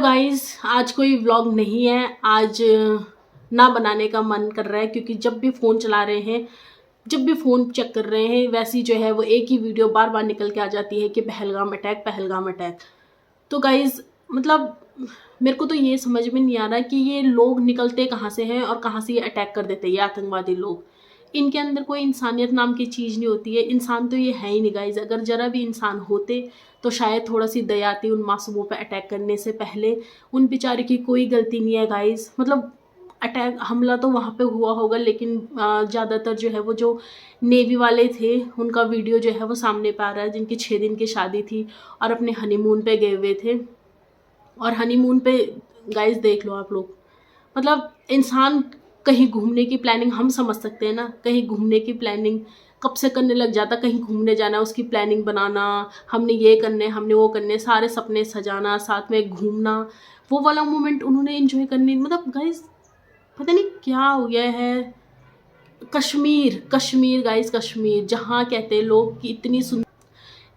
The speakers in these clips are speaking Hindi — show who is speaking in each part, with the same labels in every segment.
Speaker 1: गाइस, आज कोई व्लॉग नहीं है। आज ना बनाने का मन कर रहा है क्योंकि जब भी फ़ोन चला रहे हैं, जब भी फ़ोन चेक कर रहे हैं, वैसी जो है वो एक ही वीडियो बार बार निकल के आ जाती है कि पहलगाम अटैक, पहलगाम अटैक। तो गाइस, मतलब मेरे को तो ये समझ में नहीं आ रहा कि ये लोग निकलते कहाँ से हैं और कहाँ से ये अटैक कर देते हैं, ये आतंकवादी लोग। इनके अंदर कोई इंसानियत नाम की चीज़ नहीं होती है। इंसान तो ये है ही नहीं गाइस। अगर ज़रा भी इंसान होते तो शायद थोड़ा सी दया आती उन मासूमों पे अटैक करने से पहले। उन बेचारे की कोई गलती नहीं है गाइस। मतलब अटैक हमला तो वहाँ पे हुआ होगा, लेकिन ज़्यादातर जो है वो जो नेवी वाले थे उनका वीडियो जो है वो सामने पे आ रहा है, जिनकी 6 दिन की शादी थी और अपने हनीमून पे गए हुए थे। और हनीमून पे गाइस देख लो आप लोग, मतलब इंसान कहीं घूमने की प्लानिंग हम समझ सकते हैं ना, कहीं घूमने की प्लानिंग कब से करने लग जाता। कहीं घूमने जाना, उसकी प्लानिंग बनाना, हमने ये करने, हमने वो करने, सारे सपने सजाना, साथ में घूमना, वो वाला मोमेंट उन्होंने एंजॉय करने, मतलब गाइस पता नहीं क्या हो गया है। कश्मीर, कश्मीर गाइस, कश्मीर जहाँ कहते हैं लोग कि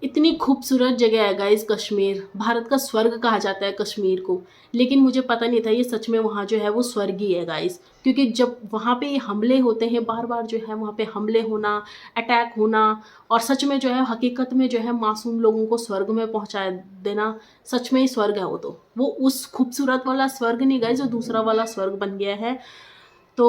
Speaker 1: इतनी खूबसूरत जगह है गाइस कश्मीर। भारत का स्वर्ग कहा जाता है कश्मीर को। लेकिन मुझे पता नहीं था ये सच में वहाँ जो है वो स्वर्ग ही है गाइस। क्योंकि जब वहाँ पे ये हमले होते हैं, बार बार जो है वहाँ पे हमले होना, अटैक होना, और सच में जो है हकीकत में जो है मासूम लोगों को स्वर्ग में पहुँचा देना, सच में ही स्वर्ग है वो। तो वो उस खूबसूरत वाला स्वर्ग नहीं गाइस, जो दूसरा वाला स्वर्ग बन गया है। तो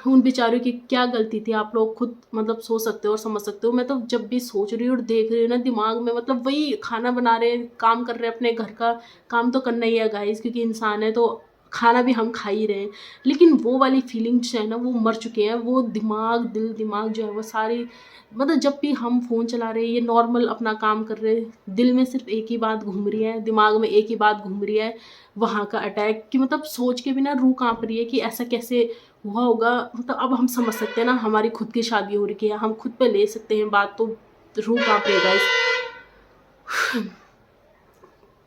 Speaker 1: उन बेचारों की क्या गलती थी, आप लोग खुद मतलब सोच सकते हो और समझ सकते हो। मैं तो जब भी सोच रही हूँ और देख रही हूँ ना, दिमाग में मतलब वही खाना बना रहे हैं, काम कर रहे हैं, अपने घर का काम तो करना ही है गाइस, क्योंकि इंसान है तो खाना भी हम खा ही रहे हैं। लेकिन वो वाली फीलिंग्स है ना, वो मर चुके हैं। वो दिमाग, दिल दिमाग जो है वो सारी, मतलब जब भी हम फ़ोन चला रहे हैं, ये नॉर्मल अपना काम कर रहे हैं, दिल में सिर्फ एक ही बात घूम रही है, दिमाग में एक ही बात घूम रही है, वहाँ का अटैक की। मतलब सोच के भी ना रूह काँप रही है कि ऐसा कैसे हुआ होगा। मतलब अब हम समझ सकते हैं ना, हमारी खुद की शादी हो रही है, हम खुद पे ले सकते हैं बात, तो रूह काँप रही है गाइस।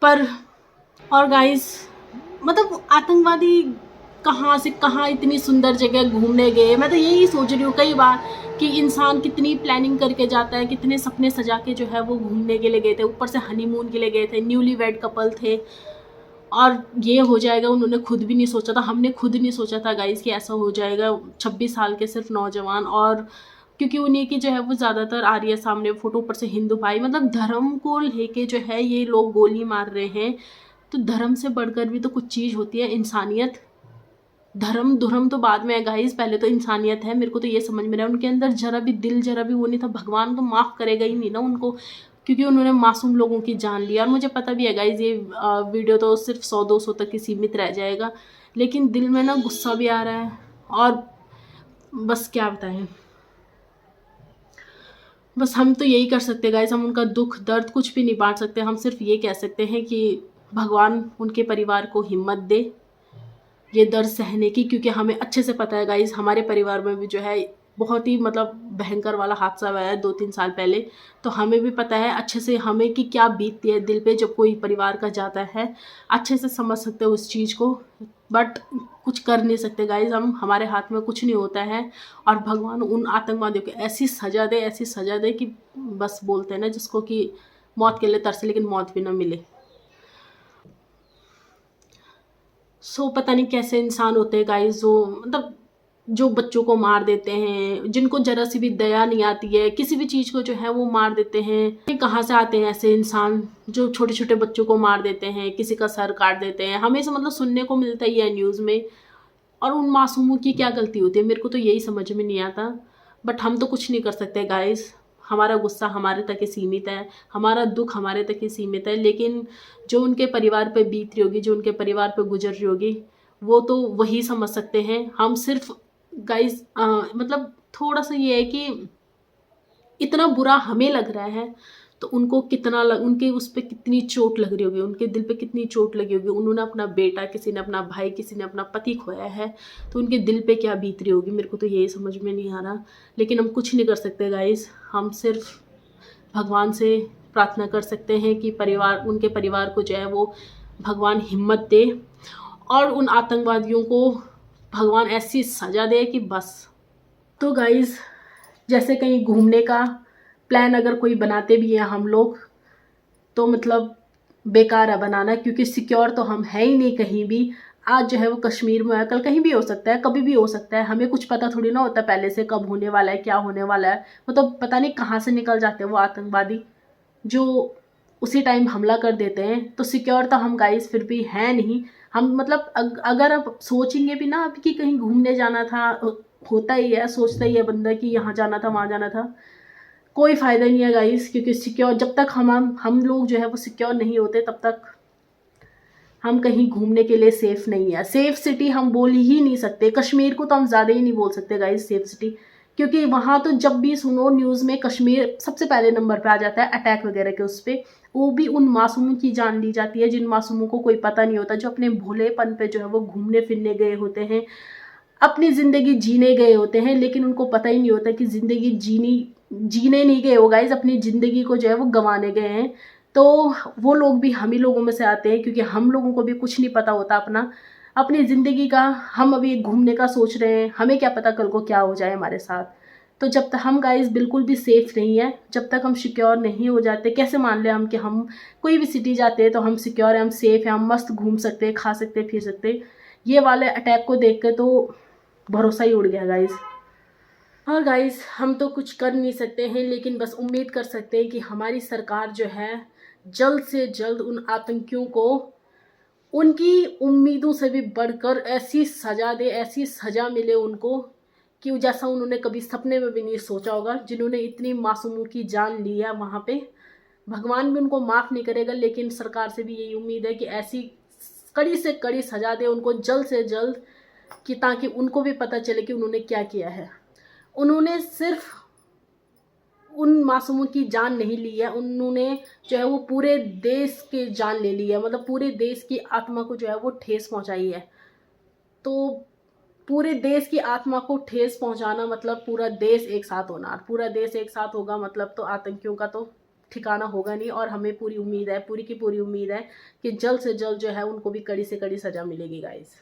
Speaker 1: पर और गाइस, मतलब आतंकवादी कहाँ से कहाँ इतनी सुंदर जगह घूमने गए। मैं तो यही सोच रही हूँ कई बार कि इंसान कितनी प्लानिंग करके जाता है, कितने सपने सजा के जो है वो घूमने के लिए गए थे, ऊपर से हनीमून के लिए गए थे, न्यूली वेड कपल थे, और ये हो जाएगा उन्होंने खुद भी नहीं सोचा था, हमने खुद नहीं सोचा था गाइस कि ऐसा हो जाएगा। 26 साल के सिर्फ नौजवान, और क्योंकि उन्हीं की जो है वो ज़्यादातर आ रही है सामने फोटो, ऊपर से हिंदू भाई, मतलब धर्म को लेके जो है ये लोग गोली मार रहे हैं। तो धर्म से बढ़कर भी तो कुछ चीज़ होती है, इंसानियत। धर्म तो बाद में है गाइस, पहले तो इंसानियत है। मेरे को तो ये समझ में रहा है उनके अंदर जरा भी दिल, जरा भी वो नहीं था। भगवान तो माफ़ करेगा ही नहीं ना उनको, क्योंकि उन्होंने मासूम लोगों की जान ली। और मुझे पता भी है गाइस ये वीडियो तो सिर्फ 100-200 तक ही सीमित रह जाएगा, लेकिन दिल में ना गुस्सा भी आ रहा है। और बस क्या बताएं, बस हम तो यही कर सकते हैं गाइस, हम उनका दुख दर्द कुछ भी नहीं बांट सकते। हम सिर्फ ये कह सकते हैं कि भगवान उनके परिवार को हिम्मत दे ये दर्द सहने की, क्योंकि हमें अच्छे से पता है गाइस, हमारे परिवार में भी जो है बहुत ही मतलब भयंकर वाला हादसा हुआ है 2-3 साल पहले। तो हमें भी पता है अच्छे से हमें कि क्या बीतती है दिल पे जब कोई परिवार का जाता है। अच्छे से समझ सकते हो उस चीज़ को, बट कुछ कर नहीं सकते गाइस। हमारे हाथ में कुछ नहीं होता है। और भगवान उन आतंकवादियों को ऐसी सज़ा दे, ऐसी सज़ा दे कि बस बोलते हैं ना जिसको कि मौत के लिए तरसे लेकिन मौत भी ना मिले। पता नहीं कैसे इंसान होते हैं गाइस, जो मतलब जो बच्चों को मार देते हैं, जिनको जरा सी भी दया नहीं आती है, किसी भी चीज़ को जो है वो मार देते हैं। ये कहाँ से आते हैं ऐसे इंसान जो छोटे छोटे बच्चों को मार देते हैं, किसी का सर काट देते हैं। हमेशा मतलब सुनने को मिलता ही है न्यूज़ में। और उन मासूमों की क्या गलती होती है, मेरे को तो यही समझ में नहीं आता। बट हम तो कुछ नहीं कर सकते गाइस। हमारा गुस्सा हमारे तक ही सीमित है, हमारा दुख हमारे तक ही सीमित है। लेकिन जो उनके परिवार पे बीत रही होगी, जो उनके परिवार पे गुजर रही होगी, वो तो वही समझ सकते हैं। हम सिर्फ गाइस मतलब थोड़ा सा ये है कि इतना बुरा हमें लग रहा है, तो उनको कितना उनके उस पर कितनी चोट लग रही होगी, उनके दिल पे कितनी चोट लगी होगी। उन्होंने अपना बेटा, किसी ने अपना भाई, किसी ने अपना पति खोया है, तो उनके दिल पे क्या बीत रही होगी, मेरे को तो यही समझ में नहीं आ रहा। लेकिन हम कुछ नहीं कर सकते गाइस, हम सिर्फ भगवान से प्रार्थना कर सकते हैं कि उनके परिवार को जो है वो भगवान हिम्मत दे, और उन आतंकवादियों को भगवान ऐसी सज़ा दे कि बस। तो गाइस, जैसे कहीं घूमने का प्लान अगर कोई बनाते भी हैं हम लोग, तो मतलब बेकार है बनाना, क्योंकि सिक्योर तो हम है ही नहीं कहीं भी। आज जो है वो कश्मीर में है, कल कहीं भी हो सकता है, कभी भी हो सकता है। हमें कुछ पता थोड़ी ना होता पहले से कब होने वाला है, क्या होने वाला है। वो तो पता नहीं कहाँ से निकल जाते हैं वो आतंकवादी जो उसी टाइम हमला कर देते हैं। तो सिक्योर तो हम गाइस फिर भी हैं नहीं। हम मतलब अगर आप सोचेंगे भी ना कि कहीं घूमने जाना था, होता ही है, सोचता ही है बंदा कि यहाँ जाना था वहाँ जाना था, कोई फ़ायदा नहीं है गाइस। क्योंकि सिक्योर जब तक हम लोग जो है वो सिक्योर नहीं होते तब तक हम कहीं घूमने के लिए सेफ़ नहीं है। सेफ़ सिटी हम बोल ही नहीं सकते, कश्मीर को तो हम ज़्यादा ही नहीं बोल सकते गाइस सेफ़ सिटी, क्योंकि वहाँ तो जब भी सुनो न्यूज़ में कश्मीर सबसे पहले नंबर पे आ जाता है अटैक वगैरह के उस पर। वो भी उन मासूमों की जान ली जाती है जिन मासूमों को कोई पता नहीं होता, जो अपने भोलेपन पे जो है वो घूमने फिरने गए होते हैं, अपनी ज़िंदगी जीने गए होते हैं, लेकिन उनको पता ही नहीं होता कि ज़िंदगी जीने नहीं गए हो गाइस, अपनी ज़िंदगी को जो है वो गंवाने गए हैं। तो वो लोग भी हम ही लोगों में से आते हैं, क्योंकि हम लोगों को भी कुछ नहीं पता होता अपनी ज़िंदगी का। हम अभी घूमने का सोच रहे हैं, हमें क्या पता कल को क्या हो जाए हमारे साथ। तो जब तक हम गाइस बिल्कुल भी सेफ़ नहीं है, जब तक हम सिक्योर नहीं हो जाते, कैसे मान लें हम कि हम कोई भी सिटी जाते हैं तो हम सिक्योर हैं, हम सेफ़ हैं, हम मस्त घूम सकते हैं, खा सकते हैं, फिर सकते हैं। ये वाले अटैक को देख के तो भरोसा ही उड़ गया गाइस। और गाइस हम तो कुछ कर नहीं सकते हैं, लेकिन बस उम्मीद कर सकते हैं कि हमारी सरकार जो है जल्द से जल्द उन आतंकियों को उनकी उम्मीदों से भी बढ़कर ऐसी सज़ा दे, ऐसी सज़ा मिले उनको कि जैसा उन्होंने कभी सपने में भी नहीं सोचा होगा, जिन्होंने इतनी मासूमों की जान ली है वहाँ पे। भगवान भी उनको माफ़ नहीं करेगा, लेकिन सरकार से भी यही उम्मीद है कि ऐसी कड़ी से कड़ी सज़ा दे उनको जल्द से जल्द, कि ताकि उनको भी पता चले कि उन्होंने क्या किया है। उन्होंने सिर्फ उन मासूमों की जान नहीं ली है, उन्होंने जो है वो पूरे देश की जान ले ली है, मतलब पूरे देश की आत्मा को जो है वो ठेस पहुंचाई है। तो पूरे देश की आत्मा को ठेस पहुंचाना मतलब पूरा देश एक साथ होना, पूरा देश एक साथ होगा मतलब तो आतंकियों का तो ठिकाना होगा नहीं। और हमें पूरी उम्मीद है, पूरी की पूरी उम्मीद है कि जल्द से जल्द जो है उनको भी कड़ी से कड़ी सज़ा मिलेगी गाइस।